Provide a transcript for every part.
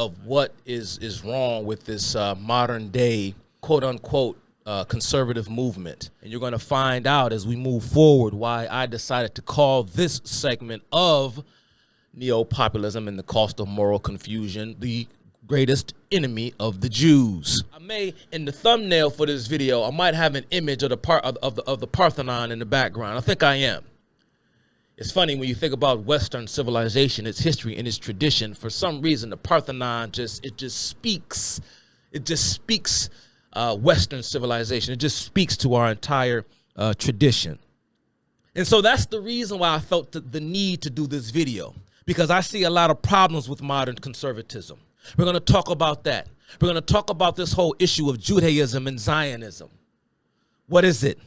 of what is wrong with this modern day quote unquote conservative movement. And you're going to find out as we move forward why I decided to call this segment of Neo-Populism and the Cost of Moral Confusion the greatest enemy of the Jews. I may, in the thumbnail for this video, I might have an image of the Parthenon in the background. I think I am. It's funny when you think about Western civilization, its history and its tradition. For some reason, the Parthenon just speaks Western civilization. It just speaks to our entire tradition. And so that's the reason why I felt the need to do this video, because I see a lot of problems with modern conservatism. We're going to talk about that. We're going to talk about this whole issue of Judaism and Zionism. What is it?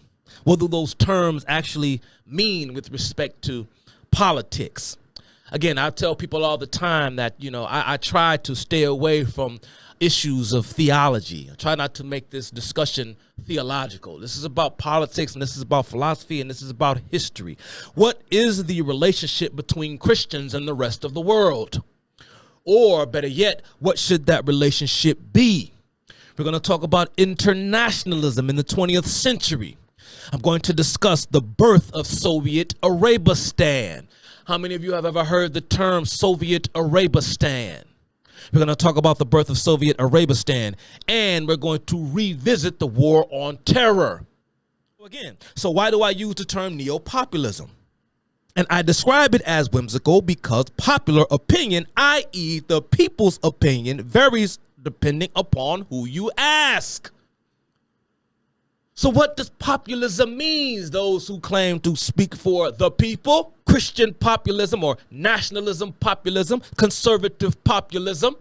What do those terms actually mean with respect to politics? Again, I tell people all the time that, you know, I try to stay away from issues of theology. I try not to make this discussion theological. This is about politics, and this is about philosophy, and this is about history. What is the relationship between Christians and the rest of the world? Or better yet, what should that relationship be? We're going to talk about internationalism in the 20th century. I'm going to discuss the birth of Soviet Arabistan. How many of you have ever heard the term Soviet Arabistan? We're going to talk about the birth of Soviet Arabistan, and we're going to revisit the war on terror. Again, so why do I use the term neo-populism? And I describe it as whimsical because popular opinion, i.e. the people's opinion, varies depending upon who you ask. So what does populism mean? Those who claim to speak for the people, Christian populism or nationalism populism, conservative populism.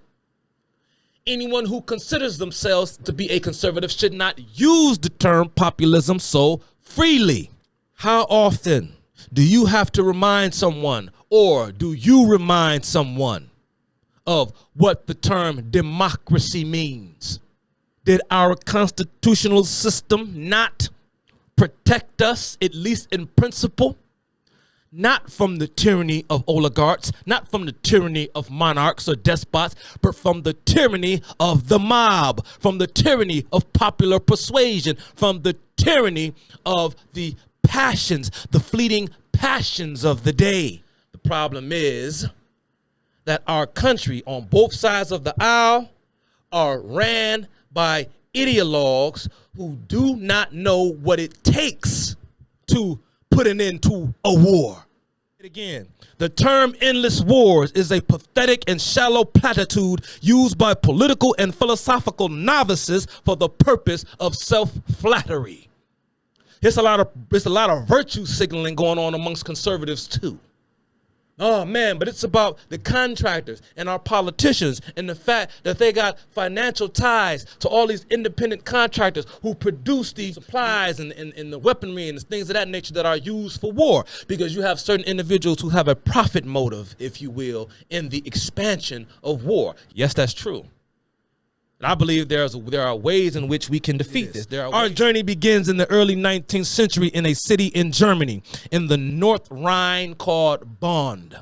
Anyone who considers themselves to be a conservative should not use the term populism so freely. How often do you have to remind someone, or do you remind someone, of what the term democracy means? Did our constitutional system not protect us, at least in principle, not from the tyranny of oligarchs, not from the tyranny of monarchs or despots, but from the tyranny of the mob, from the tyranny of popular persuasion, from the tyranny of the passions, the fleeting passions of the day? The problem is that our country on both sides of the aisle are ran by ideologues who do not know what it takes to put an end to a war. Again, the term endless wars is a pathetic and shallow platitude used by political and philosophical novices for the purpose of self-flattery. There's a lot of virtue signaling going on amongst conservatives too. Oh man, but it's about the contractors and our politicians and the fact that they got financial ties to all these independent contractors who produce these supplies and the weaponry and the things of that nature that are used for war. Because you have certain individuals who have a profit motive, if you will, in the expansion of war. Yes, that's true. And I believe there are ways in which we can defeat this. Our journey begins in the early 19th century in a city in Germany, in the North Rhine called Bonn.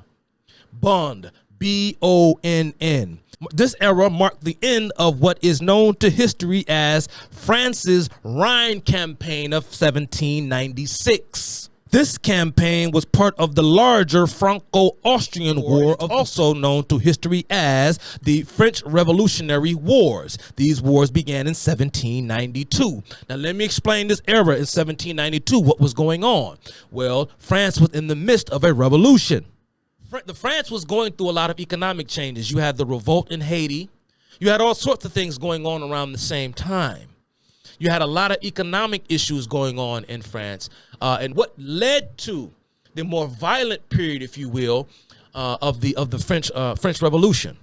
Bonn, B-O-N-N. This era marked the end of what is known to history as France's Rhine Campaign of 1796. This campaign was part of the larger Franco-Austrian War, also known to history as the French Revolutionary Wars. These wars began in 1792. Now, let me explain this era in 1792, what was going on. Well, France was in the midst of a revolution. France was going through a lot of economic changes. You had the revolt in Haiti. You had all sorts of things going on around the same time. You had a lot of economic issues going on in France. And what led to the more violent period, if you will, of the French Revolution.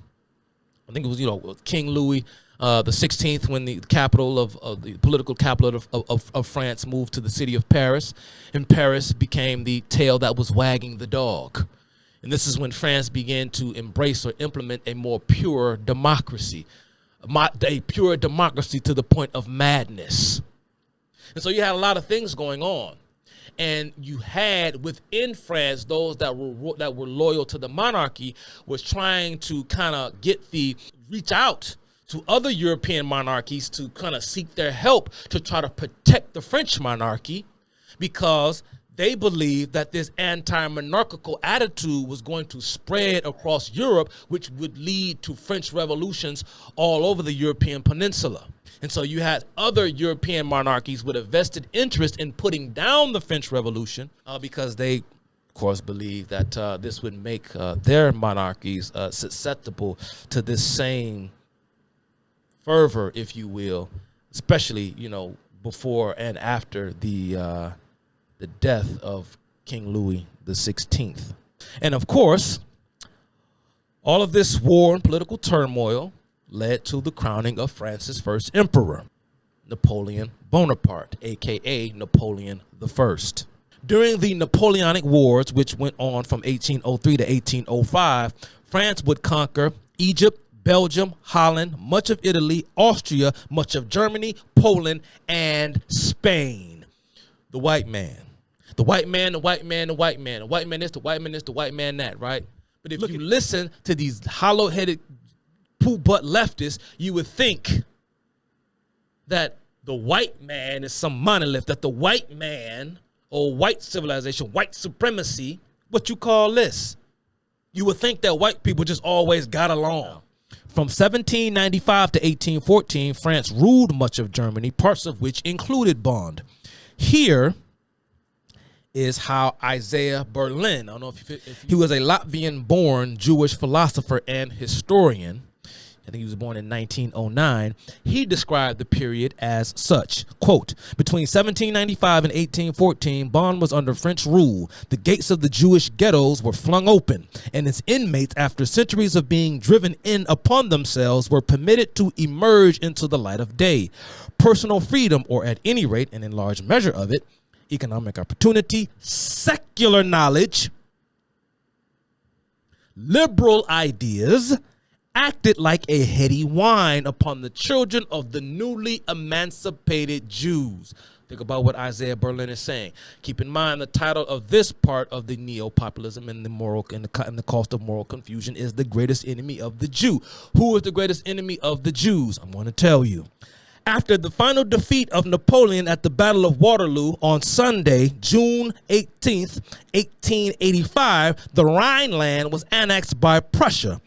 I think it was, you know, King Louis the 16th, when the capital of the political capital of France moved to the city of Paris, and Paris became the tail that was wagging the dog. And this is when France began to embrace or implement a more pure democracy, a pure democracy to the point of madness. And so you had a lot of things going on. And you had within France those that were loyal to the monarchy was trying to kind of reach out to other European monarchies to kind of seek their help to try to protect the French monarchy, because they believed that this anti-monarchical attitude was going to spread across Europe, which would lead to French revolutions all over the European peninsula. And so you had other European monarchies with a vested interest in putting down the French Revolution because they, of course, believed that this would make their monarchies susceptible to this same fervor, if you will, especially, before and after the death of King Louis XVI. And of course, all of this war and political turmoil led to the crowning of France's first emperor, Napoleon Bonaparte, aka Napoleon I. During the Napoleonic Wars, which went on from 1803 to 1805, France would conquer Egypt, Belgium, Holland, much of Italy, Austria, much of Germany, Poland, and Spain. The white man. The white man, the white man, the white man. The white man this, the white man this, the white man that, right? But if you listen to these hollow-headed poo-butt leftists, you would think that the white man is some monolith, that the white man or white civilization, white supremacy, what you call this? You would think that white people just always got along. From 1795 to 1814, France ruled much of Germany, parts of which included Bonn. Here is how Isaiah Berlin, I don't know if he was a Latvian-born Jewish philosopher and historian. I think he was born in 1909. He described the period as such, quote, between 1795 and 1814, Bonn was under French rule. The gates of the Jewish ghettos were flung open, and its inmates, after centuries of being driven in upon themselves, were permitted to emerge into the light of day. Personal freedom, or at any rate, and in large measure of it, economic opportunity, secular knowledge, liberal ideas, acted like a heady wine upon the children of the newly emancipated Jews. Think about what Isaiah Berlin is saying. Keep in mind the title of this part of the Neo-Populism and the cost of moral confusion is The Greatest Enemy of the Jew. Who is the greatest enemy of the Jews? I'm going to tell you. After the final defeat of Napoleon at the Battle of Waterloo on Sunday, June 18th, 1885, the Rhineland was annexed by Prussia.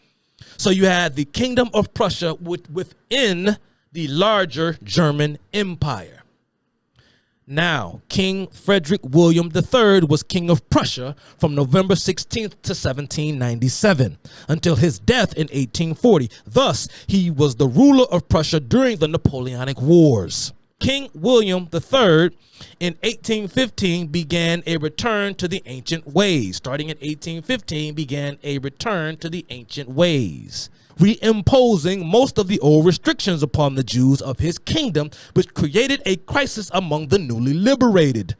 So you had the Kingdom of Prussia within the larger German Empire. Now, King Frederick William III was King of Prussia from November 16th to 1797 until his death in 1840. Thus, he was the ruler of Prussia during the Napoleonic Wars. King William III in 1815 began a return to the ancient ways. Starting in 1815 began a return to the ancient ways, reimposing most of the old restrictions upon the Jews of his kingdom, which created a crisis among the newly liberated.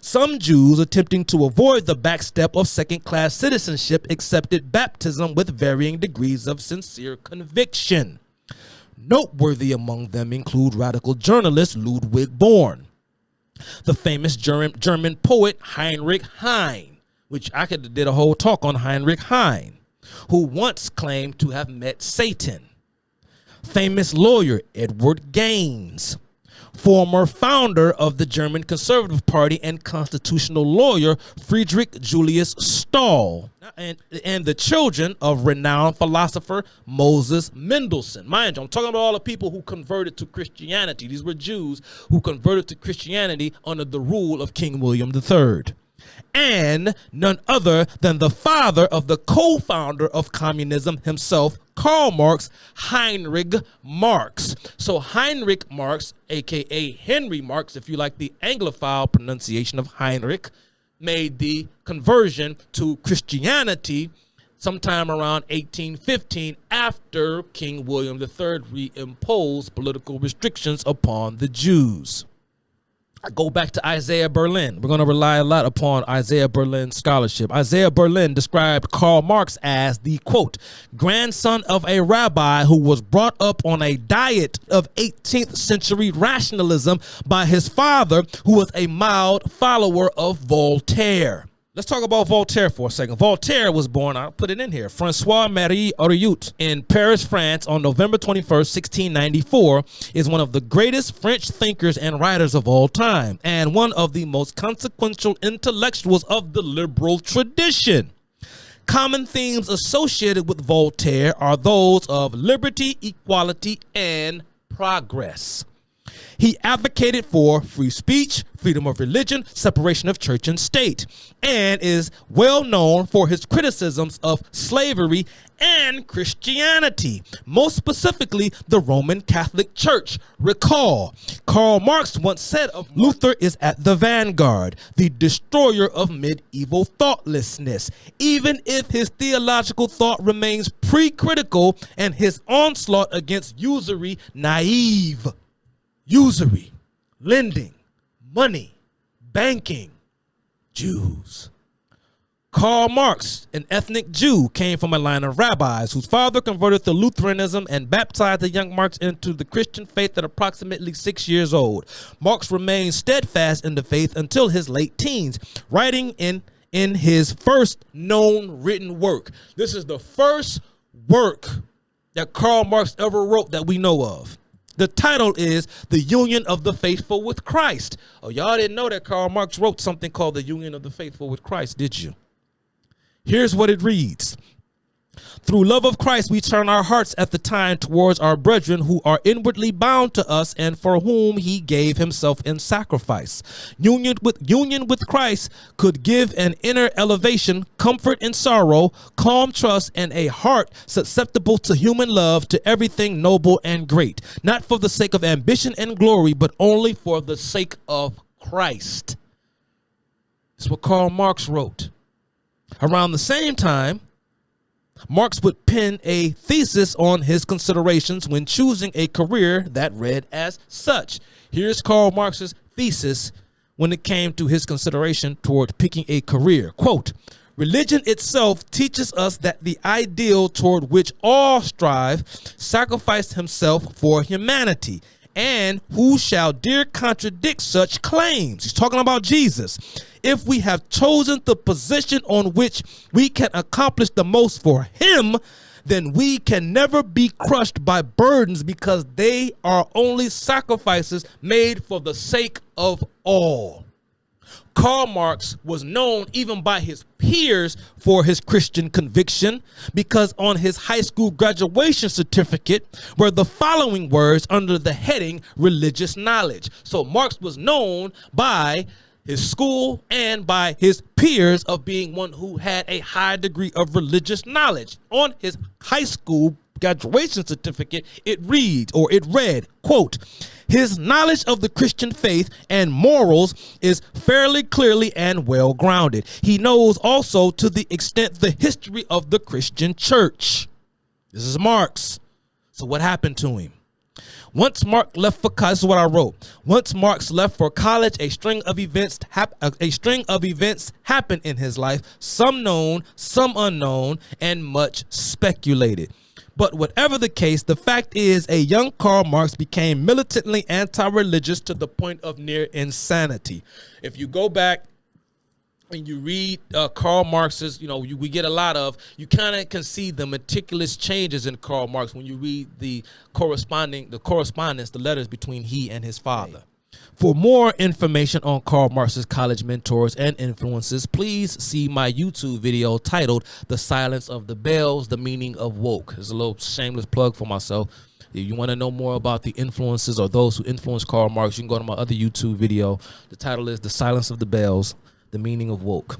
Some Jews, attempting to avoid the backstep of second-class citizenship, accepted baptism with varying degrees of sincere conviction. Noteworthy among them include radical journalist Ludwig Born, the famous German poet Heinrich Heine, which I could did a whole talk on Heinrich Heine, who once claimed to have met Satan, famous lawyer Edward Gaines, former founder of the German Conservative Party and constitutional lawyer Friedrich Julius Stahl, and the children of renowned philosopher Moses Mendelssohn. Mind you, I'm talking about all the people who converted to Christianity. These were Jews who converted to Christianity under the rule of King William III. And none other than the father of the co-founder of communism himself, Karl Marx, Heinrich Marx. So Heinrich Marx, aka Henry Marx, if you like the Anglophile pronunciation of Heinrich, made the conversion to Christianity sometime around 1815 after King William III reimposed political restrictions upon the Jews. I go back to Isaiah Berlin. We're going to rely a lot upon Isaiah Berlin's scholarship. Isaiah Berlin described Karl Marx as the, quote, grandson of a rabbi who was brought up on a diet of 18th century rationalism by his father, who was a mild follower of Voltaire. Let's talk about Voltaire for a second. Voltaire was born, I'll put it in here, François-Marie Auriot in Paris, France on November 21st, 1694, is one of the greatest French thinkers and writers of all time, and one of the most consequential intellectuals of the liberal tradition. Common themes associated with Voltaire are those of liberty, equality, and progress. He advocated for free speech, freedom of religion, separation of church and state, and is well known for his criticisms of slavery and Christianity, most specifically the Roman Catholic Church. Recall, Karl Marx once said of Luther is at the vanguard, the destroyer of medieval thoughtlessness, even if his theological thought remains pre-critical and his onslaught against usury naive. Usury, lending, money, banking, Jews. Karl Marx, an ethnic Jew, came from a line of rabbis whose father converted to Lutheranism and baptized the young Marx into the Christian faith at approximately 6 years old. Marx remained steadfast in the faith until his late teens, writing in his first known written work. This is the first work that Karl Marx ever wrote that we know of. The title is The Union of the Faithful with Christ. Oh, y'all didn't know that Karl Marx wrote something called The Union of the Faithful with Christ, did you? Here's what it reads. Through love of Christ, we turn our hearts at the time towards our brethren who are inwardly bound to us and for whom he gave himself in sacrifice. Union with Christ could give an inner elevation, comfort in sorrow, calm trust, and a heart susceptible to human love, to everything noble and great, not for the sake of ambition and glory, but only for the sake of Christ. That's what Karl Marx wrote. Around the same time, Marx would pen a thesis on his considerations when choosing a career that read as such. Here's Karl Marx's thesis when it came to his consideration toward picking a career. Quote, religion itself teaches us that the ideal toward which all strive sacrificed himself for humanity. And who shall dare contradict such claims? He's talking about Jesus. If we have chosen the position on which we can accomplish the most for him, then we can never be crushed by burdens, because they are only sacrifices made for the sake of all. Karl Marx was known even by his peers for his Christian conviction, because on his high school graduation certificate were the following words under the heading religious knowledge. So Marx was known by his school and by his peers of being one who had a high degree of religious knowledge. On his high school graduation certificate, it read, quote, his knowledge of the Christian faith and morals is fairly clearly and well grounded. He knows also to the extent the history of the Christian church. This is Marx. So what happened to him? Once Marx left for college, this is what I wrote. Once Marx left for college, a string of events happened in his life, some known, some unknown, and much speculated. But whatever the case, the fact is a young Karl Marx became militantly anti-religious to the point of near insanity. If you go back and you read Karl Marx's, we get a lot of, you kind of can see the meticulous changes in Karl Marx when you read the correspondence, the letters between he and his father. For more information on Karl Marx's college mentors and influences, please see my YouTube video titled The Silence of the Bells, The Meaning of Woke. It's a little shameless plug for myself. If you want to know more about the influences or those who influenced Karl Marx, you can go to my other YouTube video. The title is The Silence of the Bells, The Meaning of Woke.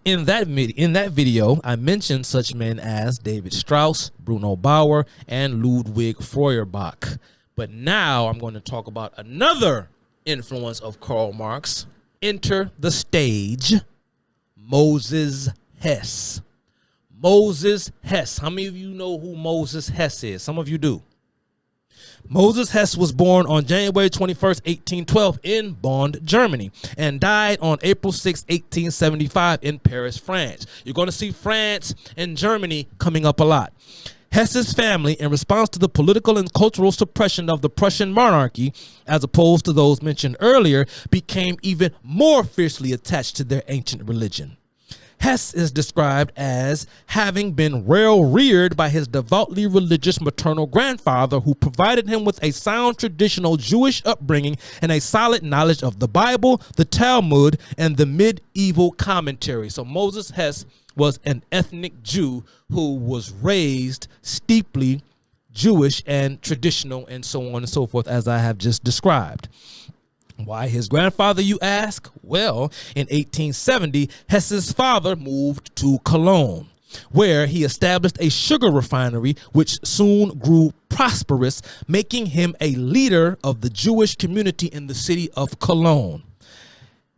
In that video, I mentioned such men as David Strauss, Bruno Bauer, and Ludwig Feuerbach. But now I'm going to talk about another influence of Karl Marx. Enter the stage, Moses Hess. Moses Hess. How many of you know who Moses Hess is? Some of you do. Moses Hess was born on January 21st, 1812 in Bonn, Germany, and died on April 6, 1875 in Paris, France. You're going to see France and Germany coming up a lot. Hess's family, in response to the political and cultural suppression of the Prussian monarchy, as opposed to those mentioned earlier, became even more fiercely attached to their ancient religion. Hess is described as having been well-reared by his devoutly religious maternal grandfather, who provided him with a sound traditional Jewish upbringing and a solid knowledge of the Bible, the Talmud, and the medieval commentary. So Moses Hess was an ethnic Jew who was raised steeply Jewish and traditional and so on and so forth, as I have just described. Why his grandfather, you ask? Well, in 1870, Hess's father moved to Cologne, where he established a sugar refinery, which soon grew prosperous, making him a leader of the Jewish community in the city of Cologne.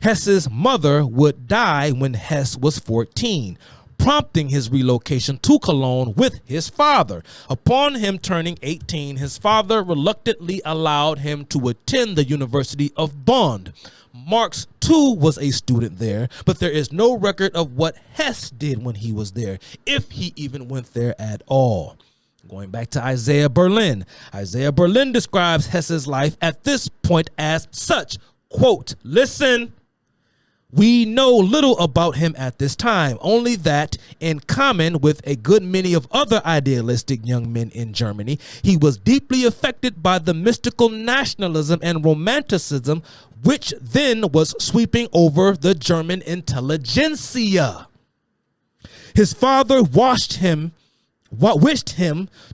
Hess's mother would die when Hess was 14, prompting his relocation to Cologne with his father. Upon him turning 18, his father reluctantly allowed him to attend the University of Bonn. Marx, too, was a student there, but there is no record of what Hess did when he was there, if he even went there at all. Going back to Isaiah Berlin. Isaiah Berlin describes Hess's life at this point as such, quote, "Listen, we know little about him at this time, only that, in common with a good many of other idealistic young men in Germany, he was deeply affected by the mystical nationalism and romanticism which then was sweeping over the German intelligentsia. His father wished him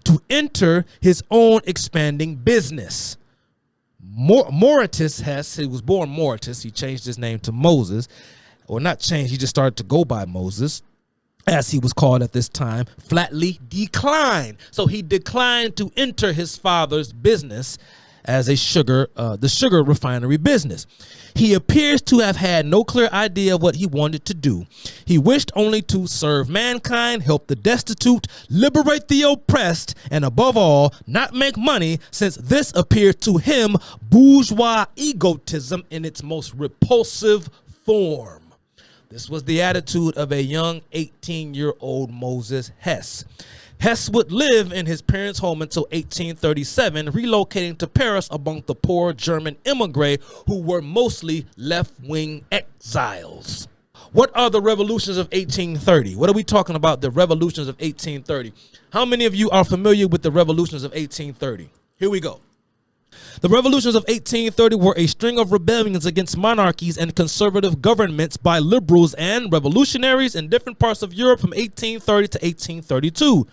to enter his own expanding business." Moritz Hess, he was born Moritz, he changed his name to Moses, or not changed, he just started to go by Moses, as he was called at this time, flatly declined. So he declined to enter his father's business as a the sugar refinery business. He appears to have had no clear idea of what he wanted to do. He wished only to serve mankind, help the destitute, liberate the oppressed, and above all, not make money, since this appeared to him bourgeois egotism in its most repulsive form. This was the attitude of a young 18-year-old Moses Hess. Hess would live in his parents' home until 1837, relocating to Paris among the poor German immigrants who were mostly left-wing exiles. What are the revolutions of 1830? What are we talking about, the revolutions of 1830? How many of you are familiar with the revolutions of 1830? Here we go. The revolutions of 1830 were a string of rebellions against monarchies and conservative governments by liberals and revolutionaries in different parts of Europe from 1830 to 1832.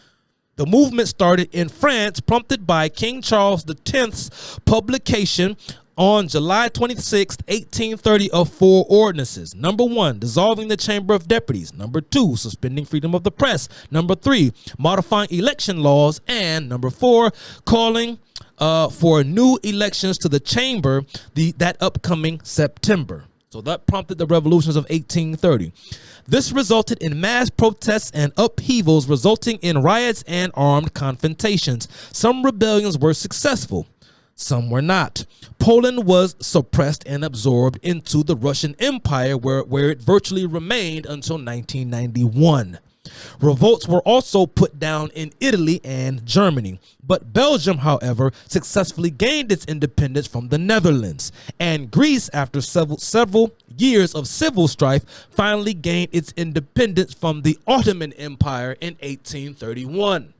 The movement started in France, prompted by King Charles X's publication on July 26, 1830, of 4 ordinances. Number 1, dissolving the Chamber of Deputies. Number 2, suspending freedom of the press. Number 3, modifying election laws. And number 4, calling for new elections to the chamber that upcoming September. So that prompted the revolutions of 1830. This resulted in mass protests and upheavals, resulting in riots and armed confrontations. Some rebellions were successful, some were not. Poland was suppressed and absorbed into the Russian Empire, where it virtually remained until 1991. Revolts were also put down in Italy and Germany, but Belgium, however, successfully gained its independence from the Netherlands, and Greece, after several years of civil strife, finally gained its independence from the Ottoman Empire in 1831.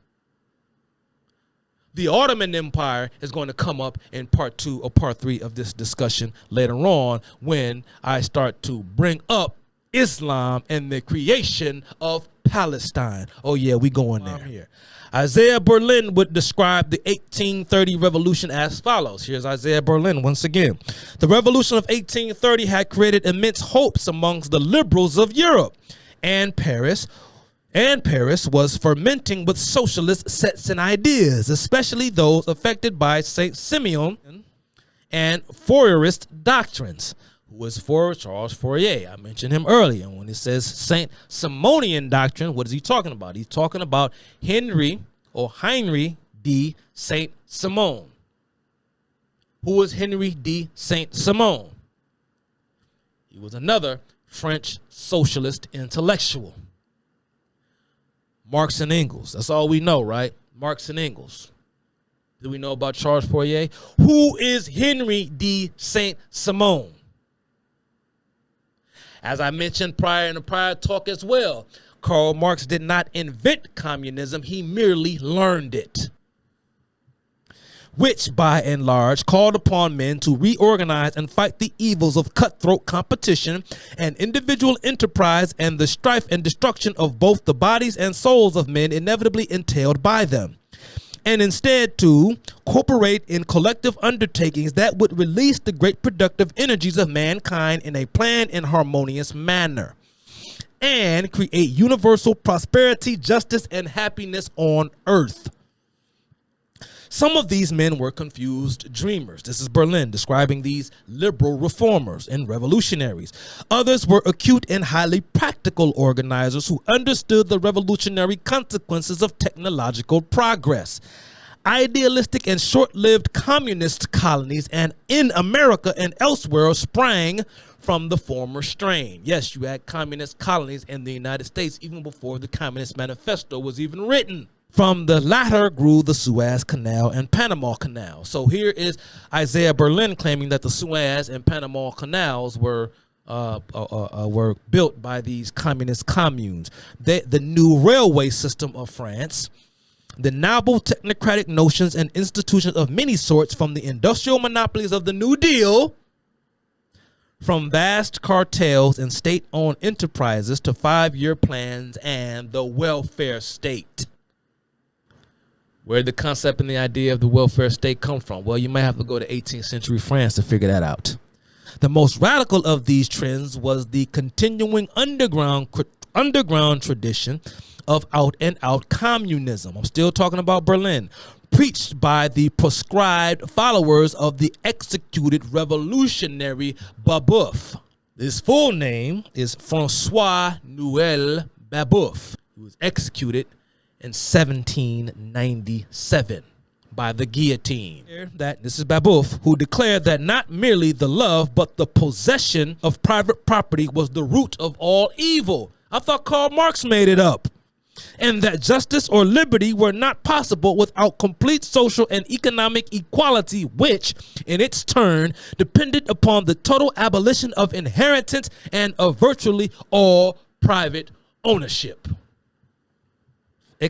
The Ottoman Empire is going to come up in part 2 or part 3 of this discussion later on, when I start to bring up Islam and the creation of Palestine. Oh yeah, we going there. Here. Isaiah Berlin would describe the 1830 revolution as follows. Here's Isaiah Berlin once again. The revolution of 1830 had created immense hopes amongst the liberals of Europe, and Paris was fermenting with socialist sets and ideas, especially those affected by Saint Simeon and Fourierist doctrines. Who was for Charles Fourier. I mentioned him earlier. When it says Saint Simonian doctrine, what is he talking about? He's talking about Heinrich de Saint Simon. Who was Henry de Saint-Simon? He was another French socialist intellectual. Marx and Engels. That's all we know, right? Marx and Engels. Do we know about Charles Fourier? Who is Henry de Saint-Simon? As I mentioned in a prior talk as well, Karl Marx did not invent communism. He merely learned it, which by and large called upon men to reorganize and fight the evils of cutthroat competition and individual enterprise and the strife and destruction of both the bodies and souls of men inevitably entailed by them, and instead to cooperate in collective undertakings that would release the great productive energies of mankind in a planned and harmonious manner, and create universal prosperity, justice, and happiness on earth. Some of these men were confused dreamers. This is Berlin describing these liberal reformers and revolutionaries. Others were acute and highly practical organizers who understood the revolutionary consequences of technological progress. Idealistic and short-lived communist colonies and in America and elsewhere sprang from the former strain. Yes, you had communist colonies in the United States even before the Communist Manifesto was even written. From the latter grew the Suez Canal and Panama Canal. So here is Isaiah Berlin claiming that the Suez and Panama Canals were built by these communist communes. The new railway system of France, the novel technocratic notions and institutions of many sorts, from the industrial monopolies of the New Deal, from vast cartels and state-owned enterprises to 5-year plans and the welfare state. Where did the concept and the idea of the welfare state come from? Well, you might have to go to 18th century France to figure that out. The most radical of these trends was the continuing underground tradition of out-and-out communism. I'm still talking about Berlin, preached by the proscribed followers of the executed revolutionary Babeuf. His full name is François-Noël Babeuf. He was executed in 1797 by the guillotine. This is Babeuf, who declared that not merely the love but the possession of private property was the root of all evil. I thought Karl Marx made it up. And that justice or liberty were not possible without complete social and economic equality, which, in its turn, depended upon the total abolition of inheritance and of virtually all private ownership.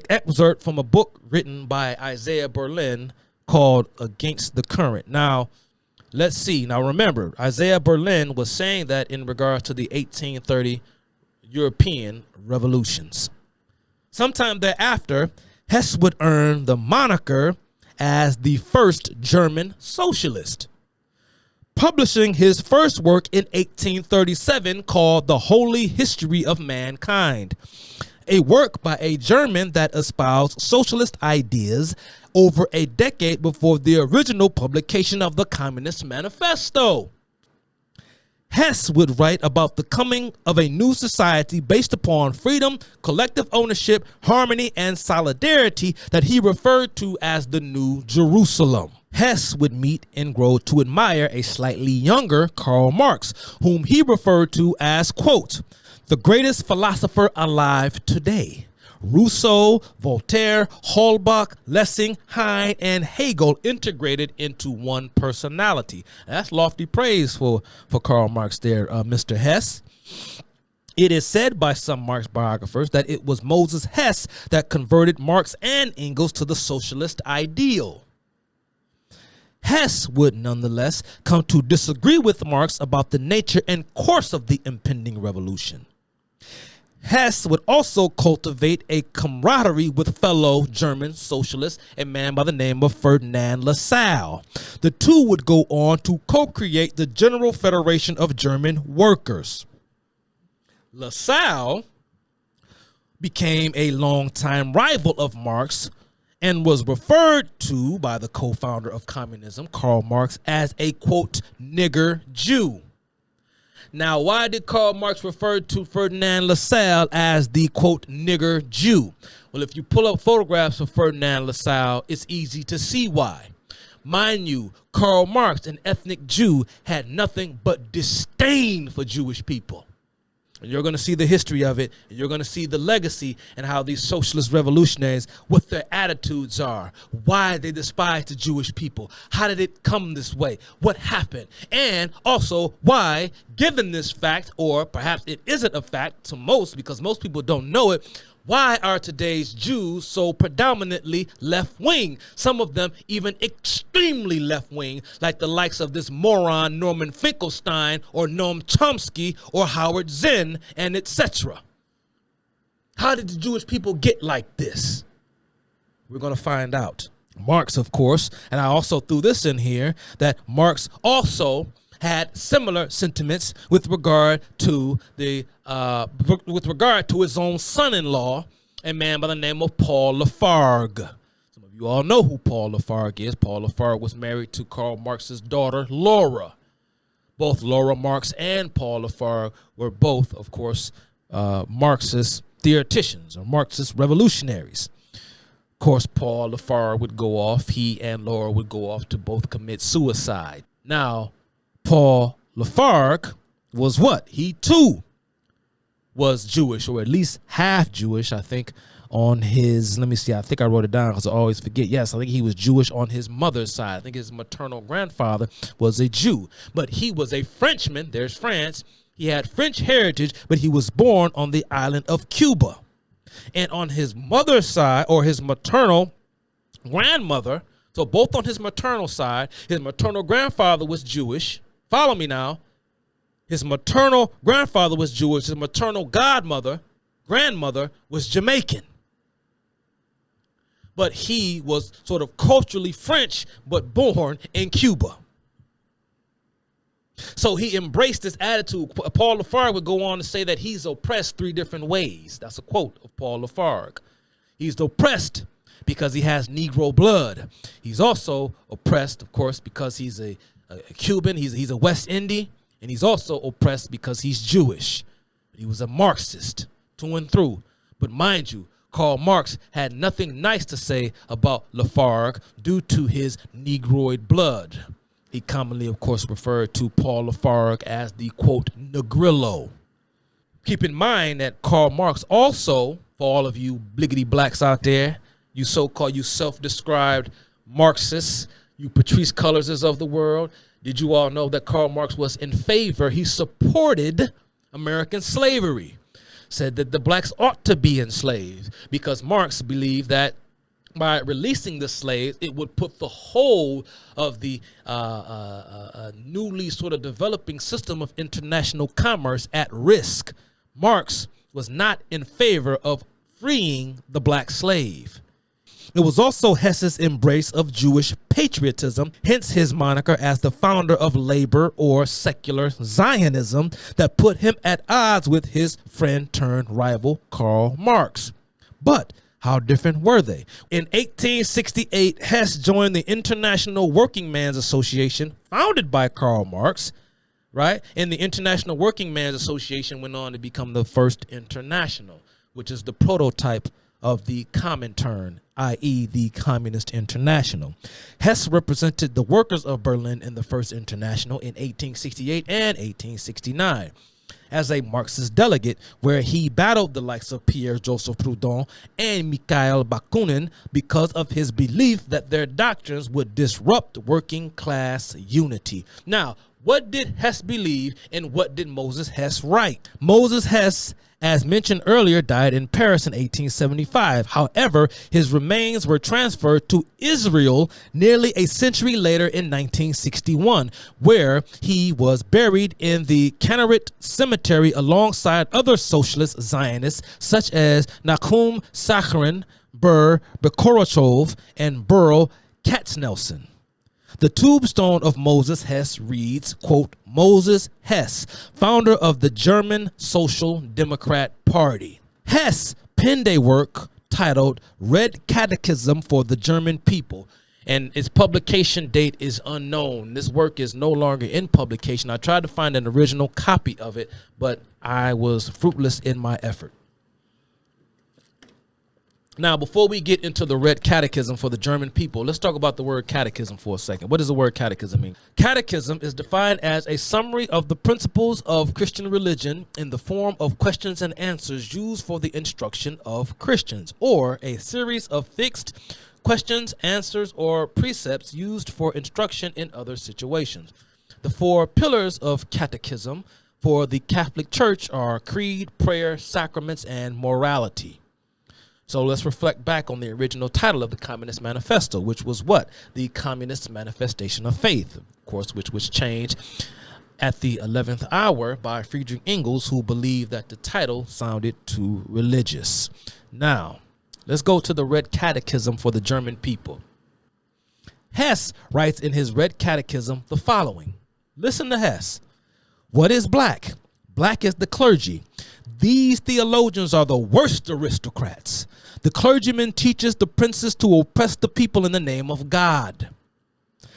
Excerpt from a book written by Isaiah Berlin called Against the Current. Now, let's see. Now, remember, Isaiah Berlin was saying that in regards to the 1830 European revolutions. Sometime thereafter, Hess would earn the moniker as the first German socialist, publishing his first work in 1837 called The Holy History of Mankind, a work by a German that espoused socialist ideas over a decade before the original publication of the Communist Manifesto. Hess would write about the coming of a new society based upon freedom, collective ownership, harmony, and solidarity that he referred to as the New Jerusalem. Hess would meet and grow to admire a slightly younger Karl Marx, whom he referred to as, quote, the greatest philosopher alive today. Rousseau, Voltaire, Holbach, Lessing, Heine, and Hegel integrated into one personality. That's lofty praise for Karl Marx there, Mr. Hess. It is said by some Marx biographers that it was Moses Hess that converted Marx and Engels to the socialist ideal. Hess would nonetheless come to disagree with Marx about the nature and course of the impending revolution. Hess would also cultivate a camaraderie with fellow German socialists, a man by the name of Ferdinand Lassalle. The two would go on to co-create the General Federation of German Workers. Lassalle became a longtime rival of Marx and was referred to by the co-founder of communism, Karl Marx, as a, quote, nigger Jew. Now, why did Karl Marx refer to Ferdinand Lassalle as the, quote, nigger Jew? Well, if you pull up photographs of Ferdinand Lassalle, it's easy to see why. mind you, Karl Marx, an ethnic Jew, had nothing but disdain for Jewish people. And you're going to see the history of it, and you're going to see the legacy and how these socialist revolutionaries, what their attitudes are, why they despise the Jewish people, how did it come this way, what happened, and also why, given this fact, or perhaps it isn't a fact to most because most people don't know it, why are today's Jews so predominantly left-wing? Some of them even extremely left-wing, like the likes of this moron Norman Finkelstein or Noam Chomsky or Howard Zinn and etc. How did the Jewish people get like this? We're going to find out. Marx, of course, and I also threw this in here, that Marx also had similar sentiments with regard to his own son-in-law, a man by the name of Paul Lafargue. Some of you all know who Paul Lafargue is. Paul Lafargue was married to Karl Marx's daughter, Laura. Both Laura Marx and Paul Lafargue were both, of course, Marxist theoreticians or Marxist revolutionaries. Of course, Paul Lafargue would go off. He and Laura would go off to both commit suicide. Now, Paul Lafargue was what? He too was Jewish, or at least half Jewish, I think, on his, let me see, I think I wrote it down because I always forget. Yes, I think he was Jewish on his mother's side. I think his maternal grandfather was a Jew, but he was a Frenchman. There's France. He had French heritage, but he was born on the island of Cuba. And on his mother's side, or his maternal grandmother, so both on his maternal side, his maternal grandfather was Jewish. Follow me now. His maternal grandfather was Jewish. His maternal grandmother was Jamaican. But he was sort of culturally French, but born in Cuba. So he embraced this attitude. Paul Lafargue would go on to say that he's oppressed 3 different ways. That's a quote of Paul Lafargue. He's oppressed because he has Negro blood. He's also oppressed, of course, because he's a Cuban, he's a West Indian, and he's also oppressed because he's Jewish. He was a Marxist through and through. But mind you, Karl Marx had nothing nice to say about Lafargue due to his Negroid blood. He commonly, of course, referred to Paul Lafargue as the, quote, Negrillo. Keep in mind that Karl Marx also, for all of you bliggity blacks out there, you so-called, you self-described Marxists, you Patrice Cullerses of the world, did you all know that Karl Marx was in favor? He supported American slavery, said that the blacks ought to be enslaved because Marx believed that by releasing the slaves, it would put the whole of the newly sort of developing system of international commerce at risk. Marx was not in favor of freeing the black slave. It was also Hess's embrace of Jewish patriotism, hence his moniker as the founder of labor or secular Zionism, that put him at odds with his friend turned rival Karl Marx. But how different were they? In 1868, Hess joined the International Working Men's Association, founded by Karl Marx, right? And the International Working Men's Association went on to become the first international, which is the prototype of the Comintern, i.e. the Communist International. Hess represented the workers of Berlin in the First International in 1868 and 1869 as a Marxist delegate, where he battled the likes of Pierre-Joseph Proudhon and Mikhail Bakunin because of his belief that their doctrines would disrupt working class unity. Now, what did Hess believe and what did Moses Hess write? Moses Hess, as mentioned earlier, died in Paris in 1875. However, his remains were transferred to Israel nearly a century later in 1961, where he was buried in the Kinneret Cemetery alongside other socialist Zionists such as Nachum Sacharin, Ber Bekorachov, and Burl Katznelson. The tombstone of Moses Hess reads, quote, Moses Hess, founder of the German Social Democrat Party. Hess penned a work titled Red Catechism for the German People, and its publication date is unknown. This work is no longer in publication. I tried to find an original copy of it, but I was fruitless in my effort. Now, before we get into the Red Catechism for the German people, let's talk about the word catechism for a second. What does the word catechism mean? Catechism is defined as a summary of the principles of Christian religion in the form of questions and answers used for the instruction of Christians, or a series of fixed questions, answers, or precepts used for instruction in other situations. The four pillars of catechism for the Catholic Church are creed, prayer, sacraments, and morality. So let's reflect back on the original title of the Communist Manifesto, which was what? The Communist Manifestation of Faith, of course, which was changed at the 11th hour by Friedrich Engels, who believed that the title sounded too religious. Now, let's go to the Red Catechism for the German people. Hess writes in his Red Catechism the following. Listen to Hess. What is black? Black is the clergy. These theologians are the worst aristocrats. The clergyman teaches the princes to oppress the people in the name of God.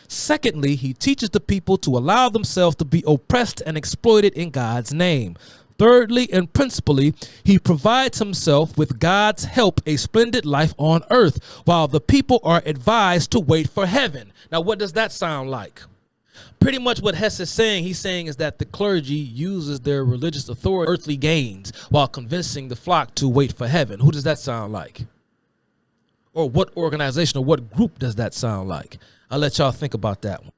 Secondly, he teaches the people to allow themselves to be oppressed and exploited in God's name. Thirdly and principally, he provides himself with God's help a splendid life on earth, while the people are advised to wait for heaven. Now, what does that sound like? Pretty much what Hess is saying, he's saying is that the clergy uses their religious authority, earthly gains, while convincing the flock to wait for heaven. Who does that sound like? Or what organization or what group does that sound like? I'll let y'all think about that one.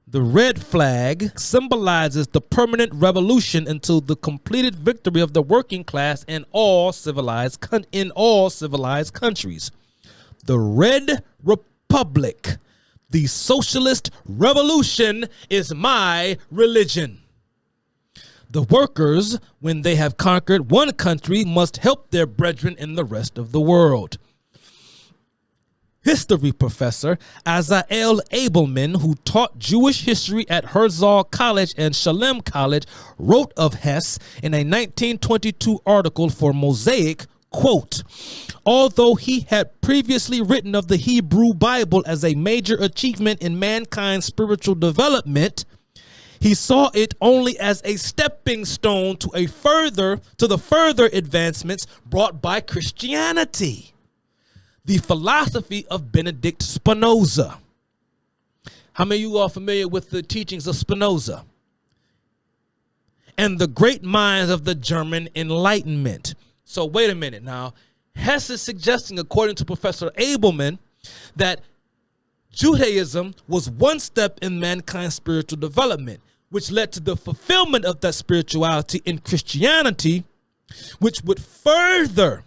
The red flag symbolizes the permanent revolution until the completed victory of the working class in all civilized countries. The Red Republic. The socialist revolution is my religion. The workers, when they have conquered one country, must help their brethren in the rest of the world. History professor Azael Abelman, who taught Jewish history at Herzog College and Shalem College, wrote of Hess in a 1922 article for Mosaic, quote, although he had previously written of the Hebrew Bible as a major achievement in mankind's spiritual development, he saw it only as a stepping stone to the further advancements brought by Christianity. The philosophy of Benedict Spinoza. How many of you are familiar with the teachings of Spinoza? And the great minds of the German Enlightenment. So wait a minute now. Hess is suggesting, according to Professor Abelman, that Judaism was one step in mankind's spiritual development, which led to the fulfillment of that spirituality in Christianity, which would further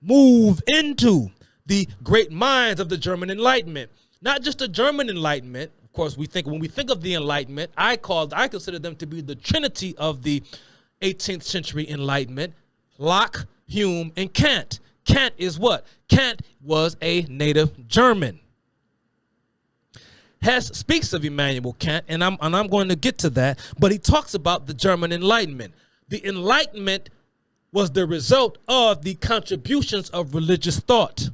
move into the great minds of the German Enlightenment. Not just the German Enlightenment. Of course, when we think of the Enlightenment, I consider them to be the trinity of the 18th century Enlightenment: Locke, Hume, and Kant. Kant is what? Kant was a native German. Hess speaks of Immanuel Kant, and I'm going to get to that, but he talks about the German Enlightenment. The Enlightenment was the result of the contributions of religious thought.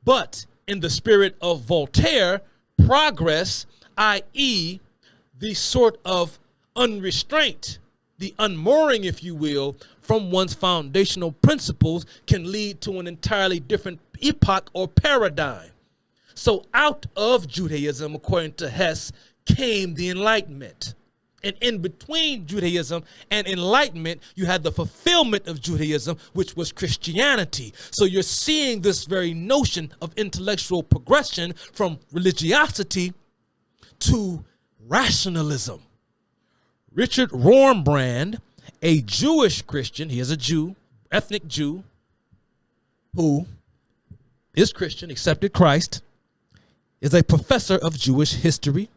But in the spirit of Voltaire, progress, i.e., the sort of unrestraint, the unmooring, if you will, from one's foundational principles, can lead to an entirely different epoch or paradigm. So out of Judaism, according to Hess, came the Enlightenment. And in between Judaism and Enlightenment, you had the fulfillment of Judaism, which was Christianity. So you're seeing this very notion of intellectual progression from religiosity to rationalism. Richard Rormbrand, a Jewish Christian, he is a Jew, ethnic Jew, who is Christian, accepted Christ, is a professor of Jewish history,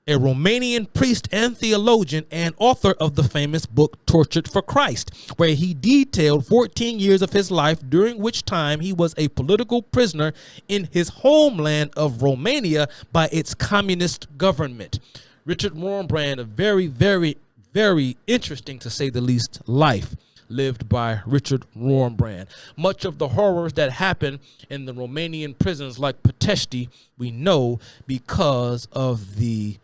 a Romanian priest and theologian, and author of the famous book Tortured for Christ, where he detailed 14 years of his life, during which time he was a political prisoner in his homeland of Romania by its communist government. Richard Rormbrand, a very, very, very interesting, to say the least, life lived by Richard Rormbrand. Much of the horrors that happened in the Romanian prisons like Pitești, we know because of the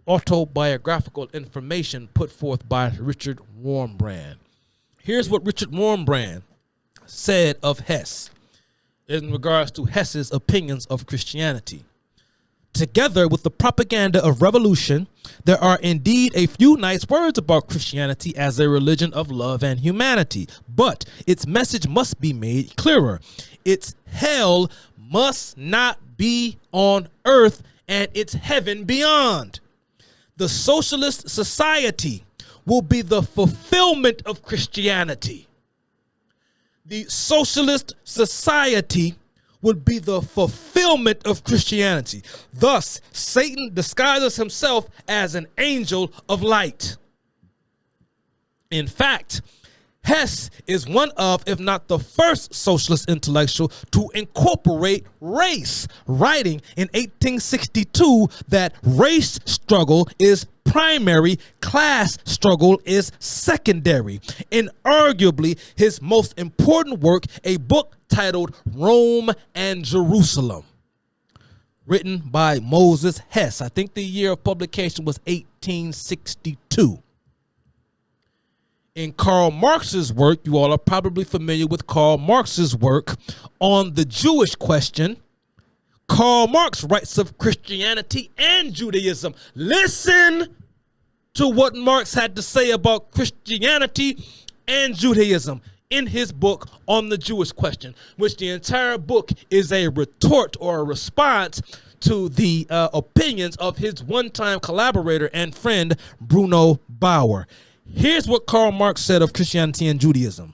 autobiographical information put forth by Richard Rormbrand. Here's what Richard Rormbrand said of Hess in regards to Hess's opinions of Christianity. Together with the propaganda of revolution, there are indeed a few nice words about Christianity as a religion of love and humanity, but its message must be made clearer. Its hell must not be on earth and its heaven beyond. The socialist society will be the fulfillment of Christianity. The socialist society would be the fulfillment of Christianity. Thus, Satan disguises himself as an angel of light. In fact, Hess is one of, if not the first socialist intellectual to incorporate race, writing in 1862 that race struggle is primary, class struggle is secondary. In arguably his most important work, a book titled Rome and Jerusalem, written by Moses Hess. I think the year of publication was 1862. In Karl Marx's work, you all are probably familiar with Karl Marx's work on the Jewish question. Karl Marx writes of Christianity and Judaism. Listen to what Marx had to say about Christianity and Judaism in his book on the Jewish question, which the entire book is a retort or a response to the opinions of his one-time collaborator and friend, Bruno Bauer. Here's what Karl Marx said of Christianity and Judaism.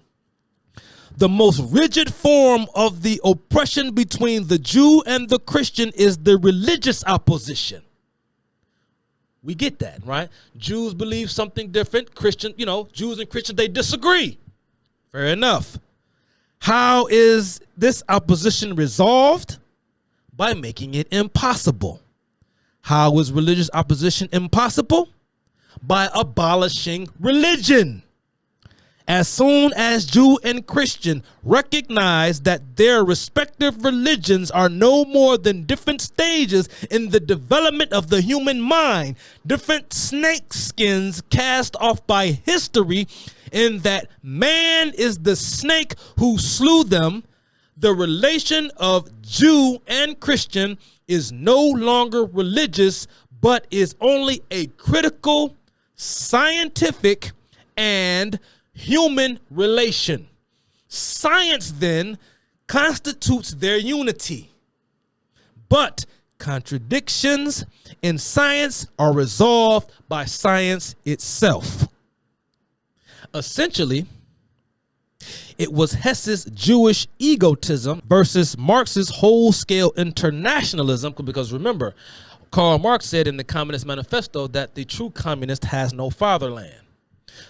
The most rigid form of the oppression between the Jew and the Christian is the religious opposition. We get that, right? Jews believe something different. Jews and Christians, they disagree. Fair enough. How is this opposition resolved? By making it impossible. How is religious opposition impossible? By abolishing religion. As soon as Jew and Christian recognize that their respective religions are no more than different stages in the development of the human mind, different snake skins cast off by history, in that man is the snake who slew them, the relation of Jew and Christian is no longer religious, but is only a critical, scientific, and human relation. Science then constitutes their unity, but contradictions in science are resolved by science itself. Essentially, it was Hess's Jewish egotism versus Marx's whole-scale internationalism, because remember, Karl Marx said in the Communist Manifesto that the true communist has no fatherland.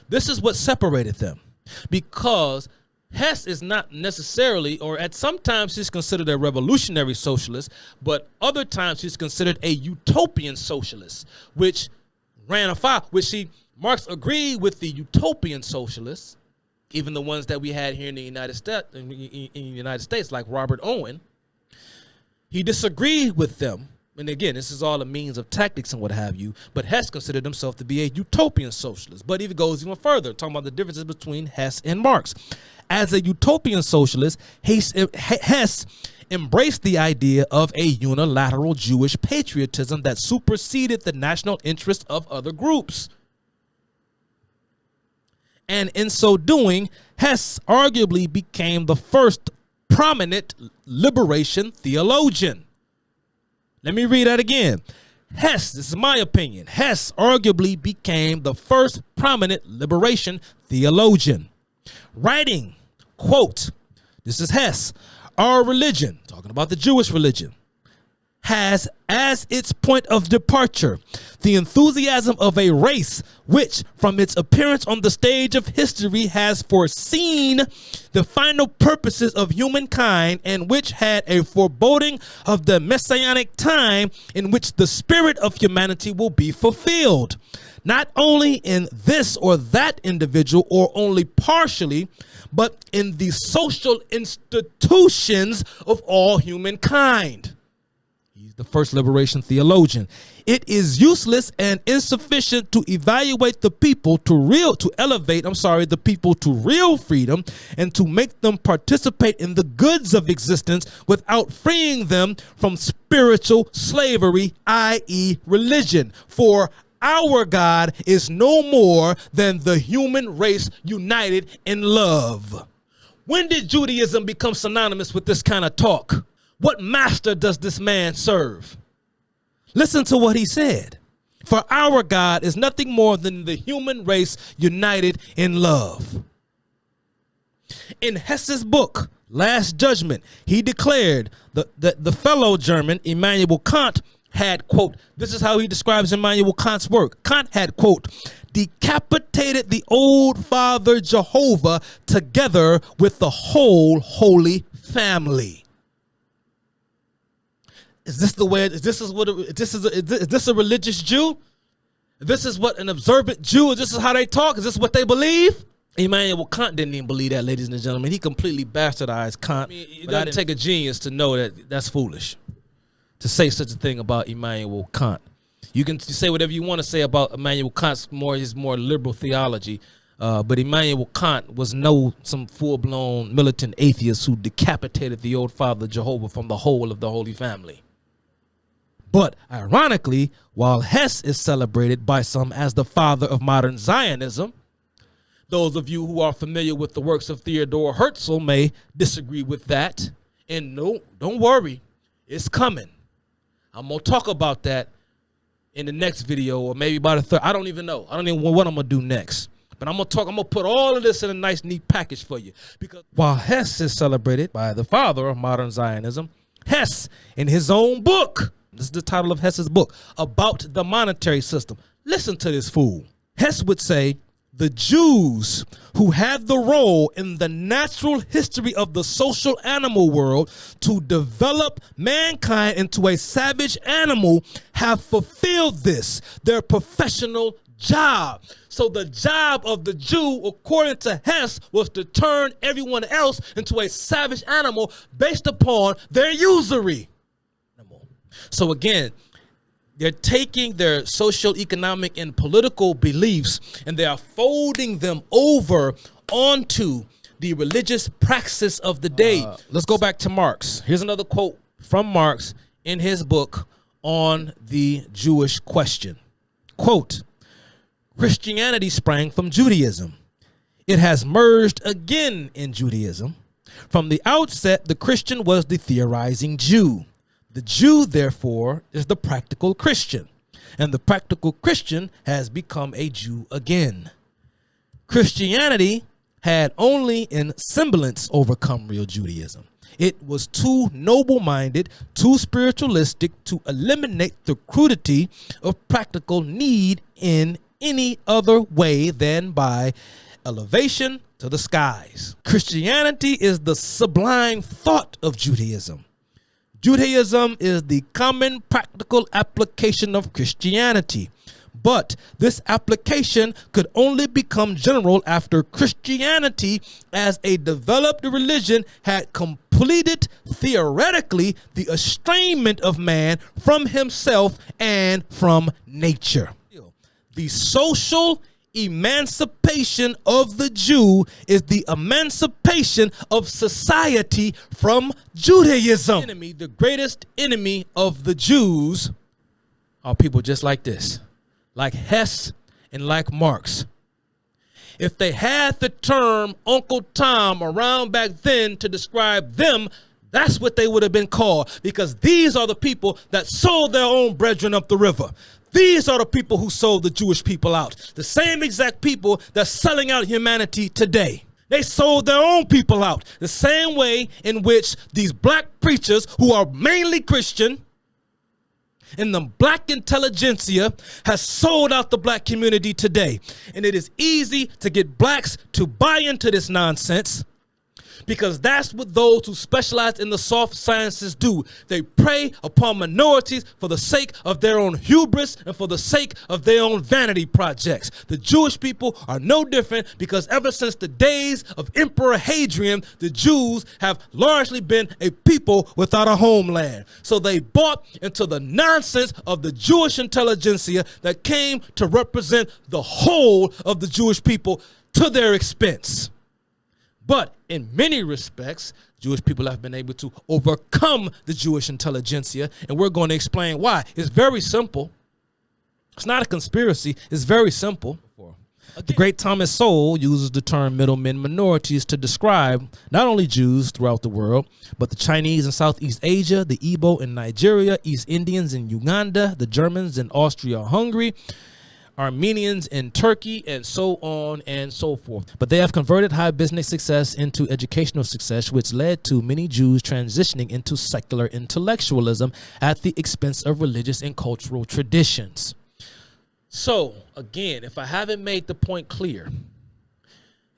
This is what separated them, because Hess is not necessarily, or at sometimes he's considered a revolutionary socialist, but other times he's considered a utopian socialist, which ran afoul, Marx agreed with the utopian socialists, even the ones that we had here in the United States, like Robert Owen. He disagreed with them. And again, this is all a means of tactics and what have you, but Hess considered himself to be a utopian socialist. But it goes even further, talking about the differences between Hess and Marx. As a utopian socialist, Hess embraced the idea of a unilateral Jewish patriotism that superseded the national interests of other groups. And in so doing, Hess arguably became the first prominent liberation theologian. Let me read that again. Hess, this is my opinion, Hess arguably became the first prominent liberation theologian. Writing, quote, this is Hess, our religion, talking about the Jewish religion, has as its point of departure the enthusiasm of a race which, from its appearance on the stage of history, has foreseen the final purposes of humankind, and which had a foreboding of the messianic time in which the spirit of humanity will be fulfilled, not only in this or that individual, or only partially, but in the social institutions of all humankind. the first liberation theologian. It is useless and insufficient to evaluate the people to elevate the people to real freedom and to make them participate in the goods of existence without freeing them from spiritual slavery, i.e. religion. For our God is no more than the human race united in love. When did Judaism become synonymous with this kind of talk? What master does this man serve? Listen to what he said. For our God is nothing more than the human race united in love. In Hesse's book, Last Judgment, he declared that the fellow German, Immanuel Kant, had, quote, this is how he describes Immanuel Kant's work. Kant had, quote, decapitated the old father Jehovah together with the whole Holy Family. Is this the way? Is this a religious Jew? This is what an observant Jew. This is how they talk. Is this what they believe? Immanuel Kant didn't even believe that, ladies and gentlemen. He completely bastardized Kant. I mean, it doesn't take a genius to know that that's foolish, to say such a thing about Immanuel Kant. You can say whatever you want to say about Immanuel Kant's his more liberal theology, but Immanuel Kant was some full-blown militant atheist who decapitated the old father Jehovah from the whole of the Holy Family. But ironically, while Hess is celebrated by some as the father of modern Zionism, those of you who are familiar with the works of Theodore Herzl may disagree with that. And no, don't worry, it's coming. I'm going to talk about that in the next video, or maybe by the third. I don't even know. I don't even know what I'm going to do next. But I'm going to put all of this in a nice, neat package for you. Because while Hess is celebrated by the father of modern Zionism, Hess, in his own book, this is the title of Hess's book, About the Monetary System. Listen to this fool. Hess would say, the Jews who had the role in the natural history of the social animal world to develop mankind into a savage animal have fulfilled their professional job. So the job of the Jew, according to Hess, was to turn everyone else into a savage animal based upon their usury. So again, they're taking their social, economic, and political beliefs and they are folding them over onto the religious praxis of the day. Let's go back to Marx. Here's another quote from Marx in his book on the Jewish question. Quote, Christianity sprang from Judaism. It has merged again in Judaism. From the outset, the Christian was the theorizing Jew. The Jew, therefore, is the practical Christian, and the practical Christian has become a Jew again. Christianity had only in semblance overcome real Judaism. It was too noble-minded, too spiritualistic to eliminate the crudity of practical need in any other way than by elevation to the skies. Christianity is the sublime thought of Judaism. Judaism is the common practical application of Christianity. But this application could only become general after Christianity as a developed religion had completed theoretically the estrangement of man from himself and from nature. The social emancipation of the Jew is the emancipation of society from Judaism. The greatest enemy of the Jews are people just like this, like Hess and like Marx. If they had the term Uncle Tom around back then to describe them, that's what they would have been called, because these are the people that sold their own brethren up the river. These are the people who sold the Jewish people out. The same exact people that's selling out humanity today. They sold their own people out. The same way in which these black preachers who are mainly Christian and the black intelligentsia has sold out the black community today. And it is easy to get blacks to buy into this nonsense. because that's what those who specialize in the soft sciences do. They prey upon minorities for the sake of their own hubris and for the sake of their own vanity projects. The Jewish people are no different, because ever since the days of Emperor Hadrian, the Jews have largely been a people without a homeland. So they bought into the nonsense of the Jewish intelligentsia that came to represent the whole of the Jewish people to their expense. But in many respects, Jewish people have been able to overcome the Jewish intelligentsia, and we're going to explain why. It's very simple. It's not a conspiracy. It's very simple. The great Thomas Sowell uses the term middlemen minorities to describe not only Jews throughout the world, but the Chinese in Southeast Asia, the Igbo in Nigeria, East Indians in Uganda, the Germans in Austria-Hungary, Armenians in Turkey, and so on and so forth. But they have converted high business success into educational success, which led to many Jews transitioning into secular intellectualism at the expense of religious and cultural traditions. So, again, if I haven't made the point clear,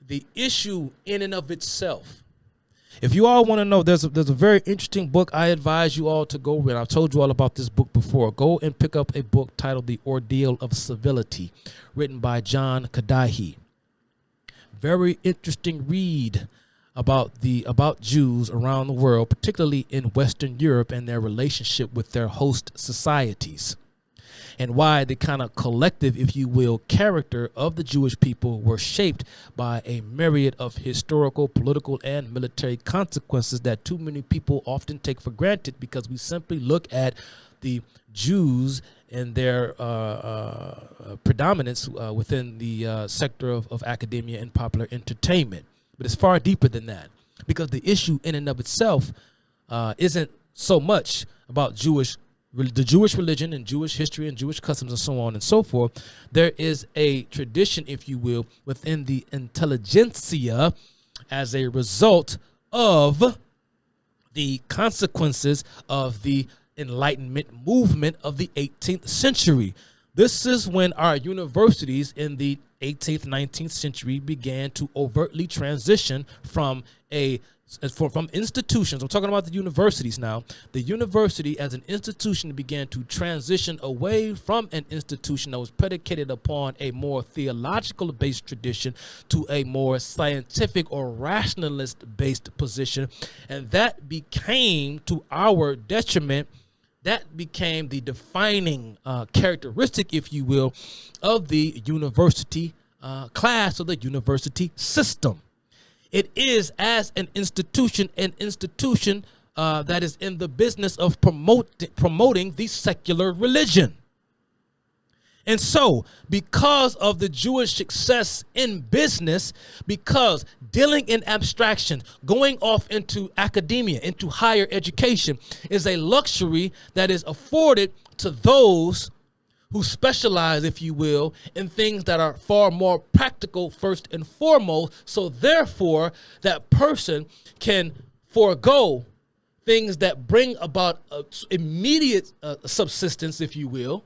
the issue in and of itself, if you all want to know, there's a very interesting book I advise you all to go read. I've told you all about this book before. Go and pick up a book titled The Ordeal of Civility, written by John Kadahi. Very interesting read about Jews around the world, particularly in Western Europe, and their relationship with their host societies, and why the kind of collective, if you will, character of the Jewish people were shaped by a myriad of historical, political, and military consequences that too many people often take for granted, because we simply look at the Jews and their predominance within the sector of academia and popular entertainment. But it's far deeper than that, because the issue in and of itself isn't so much about the Jewish religion and Jewish history and Jewish customs and so on and so forth. There is a tradition, if you will, within the intelligentsia as a result of the consequences of the Enlightenment movement of the 18th century. This is when our universities in the 18th, 19th century began to overtly transition from institutions. I'm talking about the universities now. The university as an institution began to transition away from an institution that was predicated upon a more theological based tradition to a more scientific or rationalist based position. And that became, to our detriment, that became the defining characteristic, if you will, of the university class, or the university system. It is, as an institution that is in the business of promoting the secular religion. And so, because of the Jewish success in business, because dealing in abstraction, going off into academia, into higher education, is a luxury that is afforded to those who specialize, if you will, in things that are far more practical first and foremost. So therefore, that person can forego things that bring about immediate subsistence, if you will,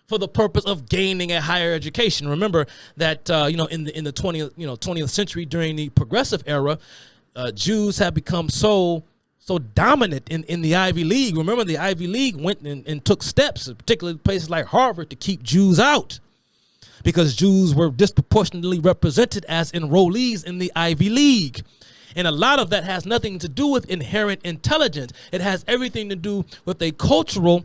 for the purpose of gaining a higher education. Remember that in the 20th century, during the progressive era, Jews have become so dominant in the Ivy League. Remember, the Ivy League went and took steps, particularly places like Harvard, to keep Jews out, because Jews were disproportionately represented as enrollees in the Ivy League. And a lot of that has nothing to do with inherent intelligence. It has everything to do with a cultural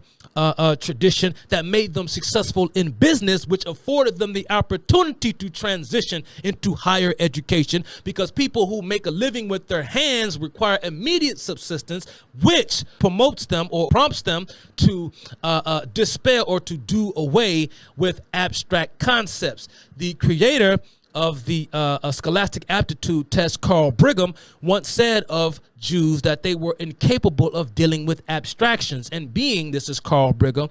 tradition that made them successful in business, which afforded them the opportunity to transition into higher education, because people who make a living with their hands require immediate subsistence, which promotes them or prompts them to despair or to do away with abstract concepts. The creator of the scholastic aptitude test, Carl Brigham, once said of Jews that they were incapable of dealing with abstractions. And being, this is Carl Brigham,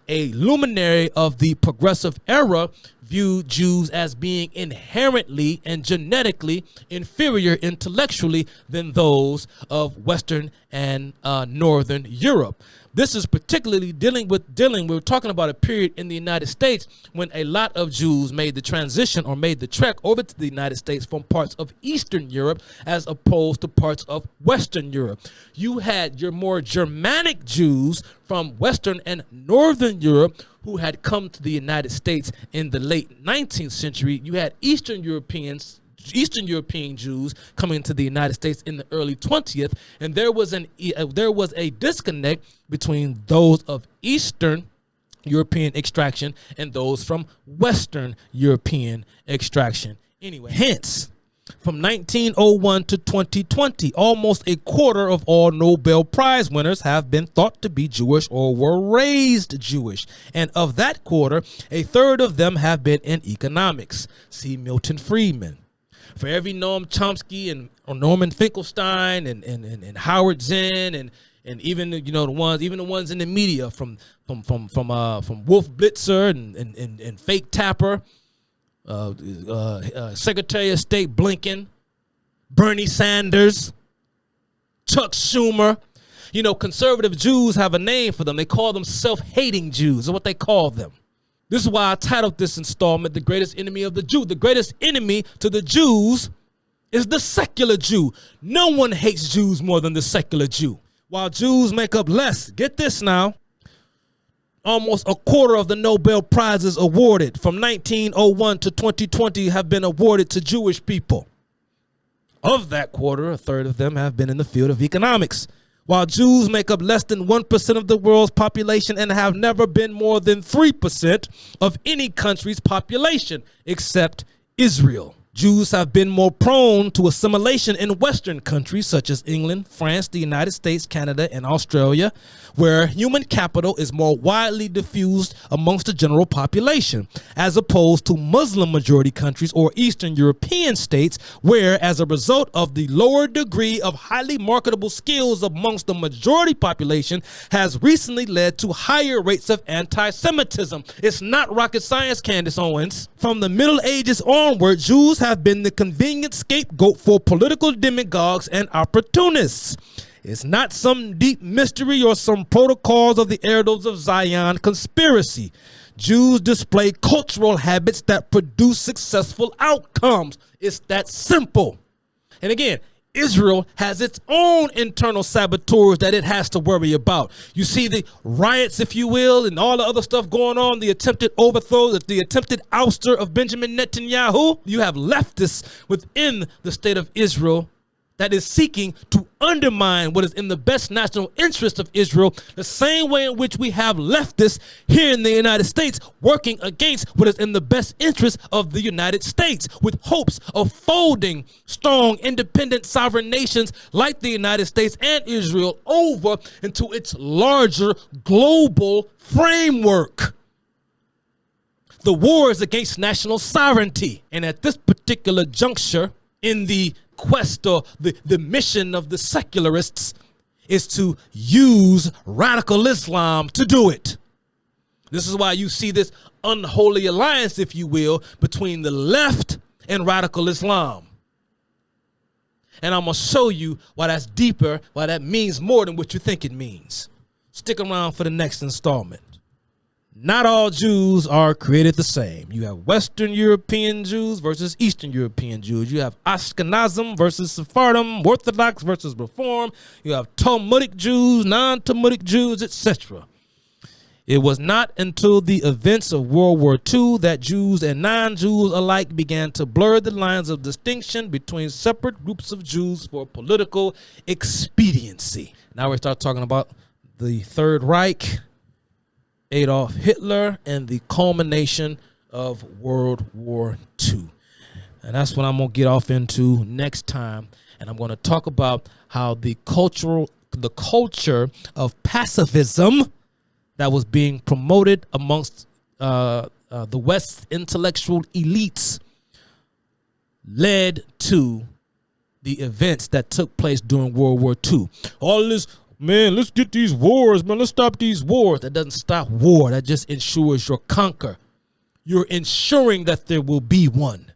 a luminary of the progressive era, viewed Jews as being inherently and genetically inferior intellectually than those of Western and Northern Europe. This is particularly we're talking about a period in the United States when a lot of Jews made the transition or made the trek over to the United States from parts of Eastern Europe as opposed to parts of Western Europe. You had your more Germanic Jews from Western and Northern Europe who had come to the United States in the late 19th century. You had Eastern European Jews coming to the United States in the early 20th, and there was a disconnect between those of Eastern European extraction and those from Western European extraction. Anyway, hence, from 1901 to 2020, almost a quarter of all Nobel Prize winners have been thought to be Jewish or were raised Jewish. And of that quarter, a third of them have been in economics. See Milton Friedman. For every Noam Chomsky and Norman Finkelstein and Howard Zinn and even the ones in the media from Wolf Blitzer and Fake Tapper, Secretary of State Blinken, Bernie Sanders, Chuck Schumer. Conservative Jews have a name for them. They call them self-hating Jews, is what they call them. This is why I titled this installment, The Greatest Enemy of the Jew. The greatest enemy to the Jews is the secular Jew. No one hates Jews more than the secular Jew. While Jews make up less, get this now, almost a quarter of the Nobel Prizes awarded from 1901 to 2020 have been awarded to Jewish people. Of that quarter, a third of them have been in the field of economics. While Jews make up less than 1% of the world's population and have never been more than 3% of any country's population, except Israel. Jews have been more prone to assimilation in Western countries such as England, France, the United States, Canada, and Australia, where human capital is more widely diffused amongst the general population, as opposed to Muslim majority countries or Eastern European states, where, as a result of the lower degree of highly marketable skills amongst the majority population, has recently led to higher rates of anti-Semitism. It's not rocket science, Candace Owens. From the Middle Ages onward, Jews have been the convenient scapegoat for political demagogues and opportunists. It's not some deep mystery or some protocols of the Heralds of Zion conspiracy. Jews display cultural habits that produce successful outcomes. It's that simple. And again, Israel has its own internal saboteurs that it has to worry about. You see the riots, if you will, and all the other stuff going on, the attempted overthrow, the attempted ouster of Benjamin Netanyahu. You have leftists within the state of Israel that is seeking to undermine what is in the best national interest of Israel, the same way in which we have leftists here in the United States working against what is in the best interest of the United States, with hopes of folding strong, independent, sovereign nations like the United States and Israel over into its larger global framework. The war is against national sovereignty, and at this particular juncture, in the quest or the mission of the secularists is to use radical Islam to do it. This is why you see this unholy alliance, if you will, between the left and radical Islam. And I'm going to show you why that's deeper, why that means more than what you think it means. Stick around for the next installment. Not all Jews are created the same. You have Western European Jews versus Eastern European Jews. You have Ashkenazim versus Sephardim, Orthodox versus Reform. You have Talmudic Jews, non-Talmudic Jews, etc. It was not until the events of World War II that Jews and non-Jews alike began to blur the lines of distinction between separate groups of Jews for political expediency. Now we start talking about the Third Reich, Adolf Hitler, and the culmination of World War II. And that's what I'm going to get off into next time. And I'm going to talk about how the culture of pacifism that was being promoted amongst the West's intellectual elites led to the events that took place during World War II. All this, man, let's get these wars, man. Let's stop these wars. That doesn't stop war. That just ensures you'll conquer. You're ensuring that there will be one.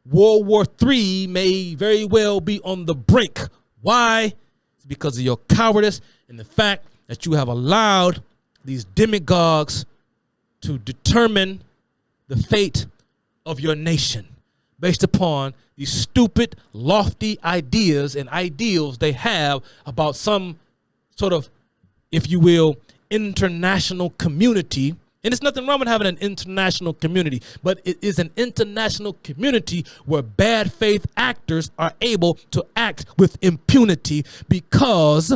World War III may very well be on the brink. Why? It's because of your cowardice and the fact that you have allowed these demagogues to determine the fate of your nation based upon these stupid, lofty ideas and ideals they have about some sort of, if you will, international community. And there's nothing wrong with having an international community, but it is an international community where bad faith actors are able to act with impunity because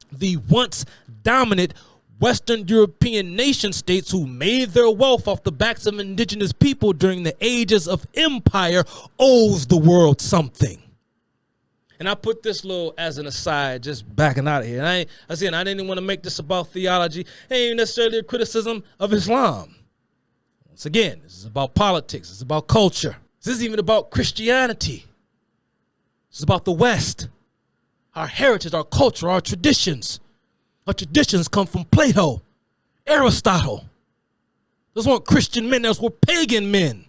the once dominant Western European nation states who made their wealth off the backs of indigenous people during the ages of empire owes the world something. And I put this little as an aside, just backing out of here. And I didn't want to make this about theology. It ain't even necessarily a criticism of Islam. Once again, this is about politics. It's about culture. This is even about Christianity. This is about the West, our heritage, our culture, our traditions. Our traditions come from Plato, Aristotle. Those weren't Christian men, those were pagan men.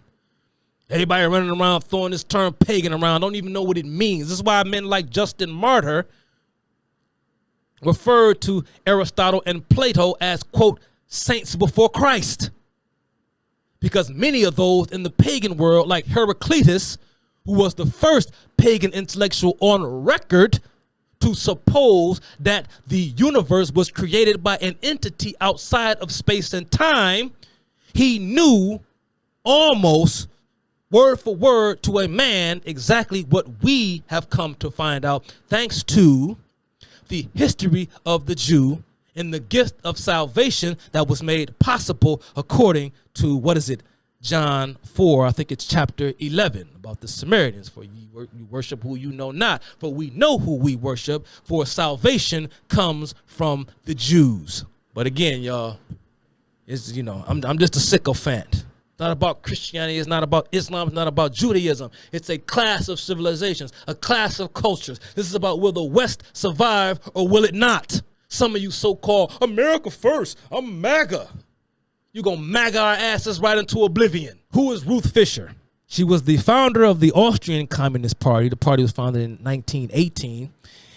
Everybody running around throwing this term pagan around don't even know what it means. This is why men like Justin Martyr referred to Aristotle and Plato as, quote, saints before Christ. Because many of those in the pagan world, like Heraclitus, who was the first pagan intellectual on record to suppose that the universe was created by an entity outside of space and time, he knew almost word for word to a man exactly what we have come to find out thanks to the history of the Jew and the gift of salvation that was made possible according to, what is it, John 4, I think it's chapter 11, about the Samaritans. For you worship who you know not, for we know who we worship, for salvation comes from the Jews. But again, y'all, it's, I'm just a sycophant. It's not about Christianity, it's not about Islam, it's not about Judaism. It's a class of civilizations, a class of cultures. This is about, will the West survive or will it not? Some of you so-called America first, I'm MAGA. You're going to MAGA our asses right into oblivion. Who is Ruth Fisher? She was the founder of the Austrian Communist Party. The party was founded in 1918.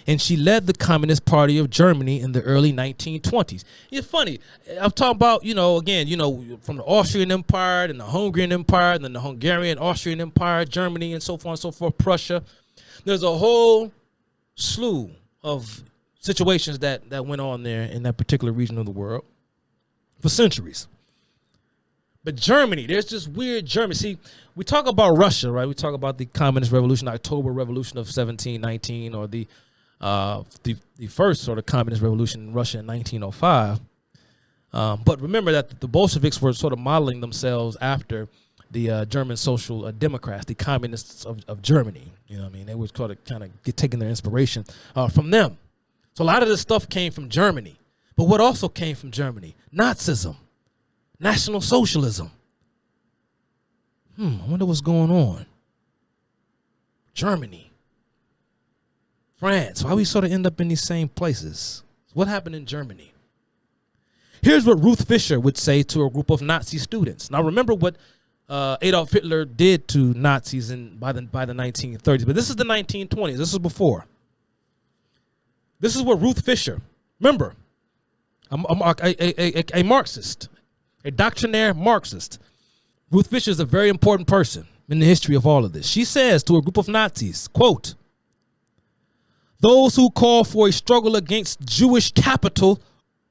And she led the Communist Party of Germany in the early 1920s. It's funny. I'm talking about, from the Austrian Empire and the Hungarian Empire and then the Hungarian, Austrian Empire, Germany, and so on and so forth, Prussia. There's a whole slew of situations that went on there in that particular region of the world for centuries. But Germany, there's this weird Germany. See, we talk about Russia, right? We talk about the Communist Revolution, October Revolution of 1719, or the first sort of Communist Revolution in Russia in 1905. But remember that the Bolsheviks were sort of modeling themselves after the German Social Democrats, the Communists of Germany. You know what I mean? They were kind of taking their inspiration from them. So a lot of this stuff came from Germany. But what also came from Germany? Nazism. National Socialism. I wonder what's going on. Germany. France. Why we sort of end up in these same places? What happened in Germany? Here's what Ruth Fisher would say to a group of Nazi students. Now remember what Adolf Hitler did to Nazis by the 1930s, but this is the 1920s. This is before. This is what Ruth Fisher, remember, a Marxist, a doctrinaire Marxist. Ruth Fisher is a very important person in the history of all of this. She says to a group of Nazis, quote, "Those who call for a struggle against Jewish capital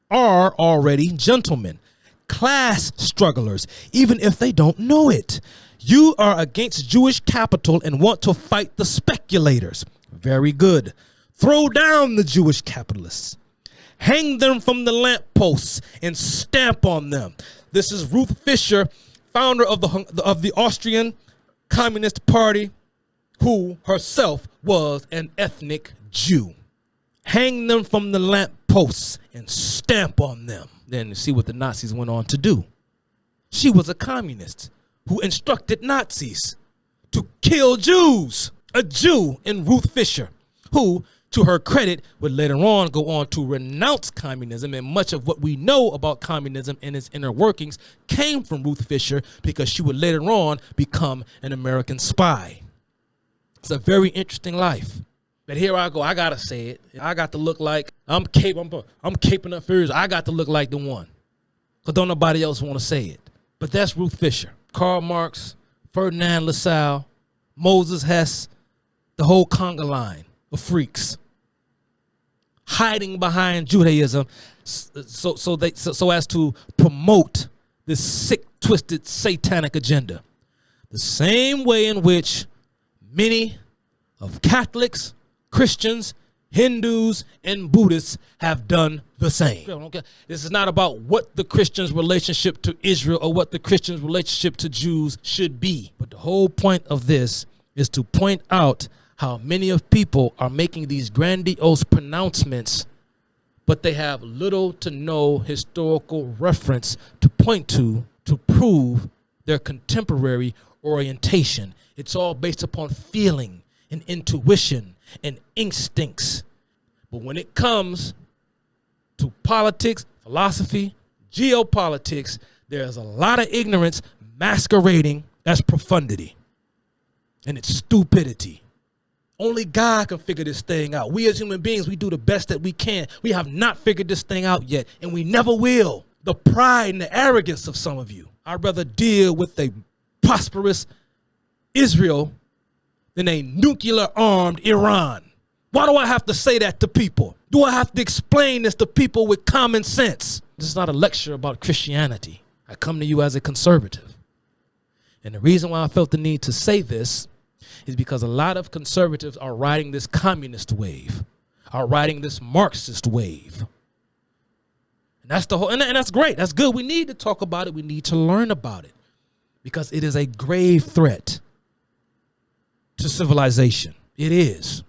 are already gentlemen, class strugglers, even if they don't know it. You are against Jewish capital and want to fight the speculators. Very good. Throw down the Jewish capitalists. Hang them from the lampposts and stamp on them." This is Ruth Fisher, founder of the Austrian Communist Party, who herself was an ethnic Jew. Hang them from the lampposts and stamp on them. Then you see what the Nazis went on to do. She was a communist who instructed Nazis to kill Jews. A Jew in Ruth Fisher, who, to her credit, would later on go on to renounce communism, and much of what we know about communism and its inner workings came from Ruth Fisher because she would later on become an American spy. It's a very interesting life. But here I go. I gotta say it. I got to look like I'm caping up furious. I got to look like the one, cause don't nobody else want to say it. But that's Ruth Fisher, Karl Marx, Ferdinand Lassalle, Moses Hess, the whole conga line of freaks hiding behind Judaism, so as to promote this sick, twisted, satanic agenda. The same way in which many of Catholics, Christians, Hindus, and Buddhists have done the same. This is not about what the Christians' relationship to Israel or what the Christians' relationship to Jews should be. But the whole point of this is to point out how many of people are making these grandiose pronouncements, but they have little to no historical reference to point to prove their contemporary orientation. It's all based upon feeling and intuition and instincts. But when it comes to politics, philosophy, geopolitics, there's a lot of ignorance masquerading as profundity. And it's stupidity. Only God can figure this thing out. We as human beings, we do the best that we can. We have not figured this thing out yet, and we never will. The pride and the arrogance of some of you. I'd rather deal with a prosperous Israel than a nuclear-armed Iran. Why do I have to say that to people? Do I have to explain this to people with common sense? This is not a lecture about Christianity. I come to you as a conservative. And the reason why I felt the need to say this is because a lot of conservatives are riding this communist wave, are riding this Marxist wave. And that's the whole, and that's great. That's good. We need to talk about it. We need to learn about it because it is a grave threat to civilization. It is.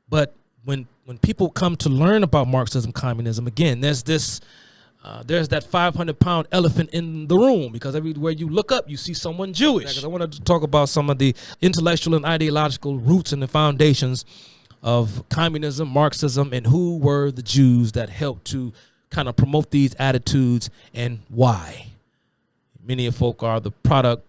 But when people come to learn about Marxism, communism, again, there's that 500-pound elephant in the room, because everywhere you look up, you see someone Jewish. I wanted to talk about some of the intellectual and ideological roots and the foundations of communism, Marxism, and who were the Jews that helped to kind of promote these attitudes and why. Many of folk are the product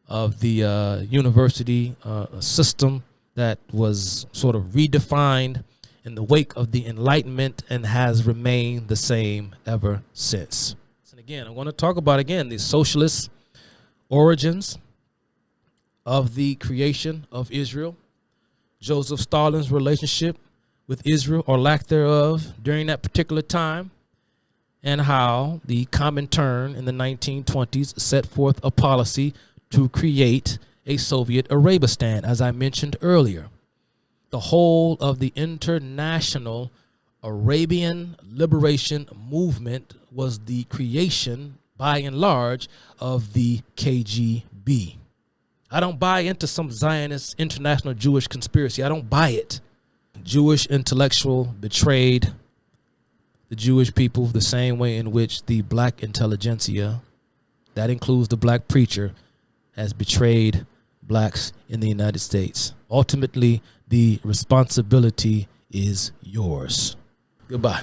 of the university system that was sort of redefined in the wake of the Enlightenment and has remained the same ever since. And again, I want to talk about, again, the socialist origins of the creation of Israel, Joseph Stalin's relationship with Israel or lack thereof during that particular time, and how the Comintern in the 1920s set forth a policy to create a Soviet Arabistan, as I mentioned earlier. The whole of the international Arabian liberation movement was the creation, by and large, of the KGB. I don't buy into some Zionist international Jewish conspiracy. I don't buy it. Jewish intellectual betrayed the Jewish people the same way in which the black intelligentsia, that includes the black preacher, has betrayed blacks in the United States. Ultimately, the responsibility is yours. Goodbye.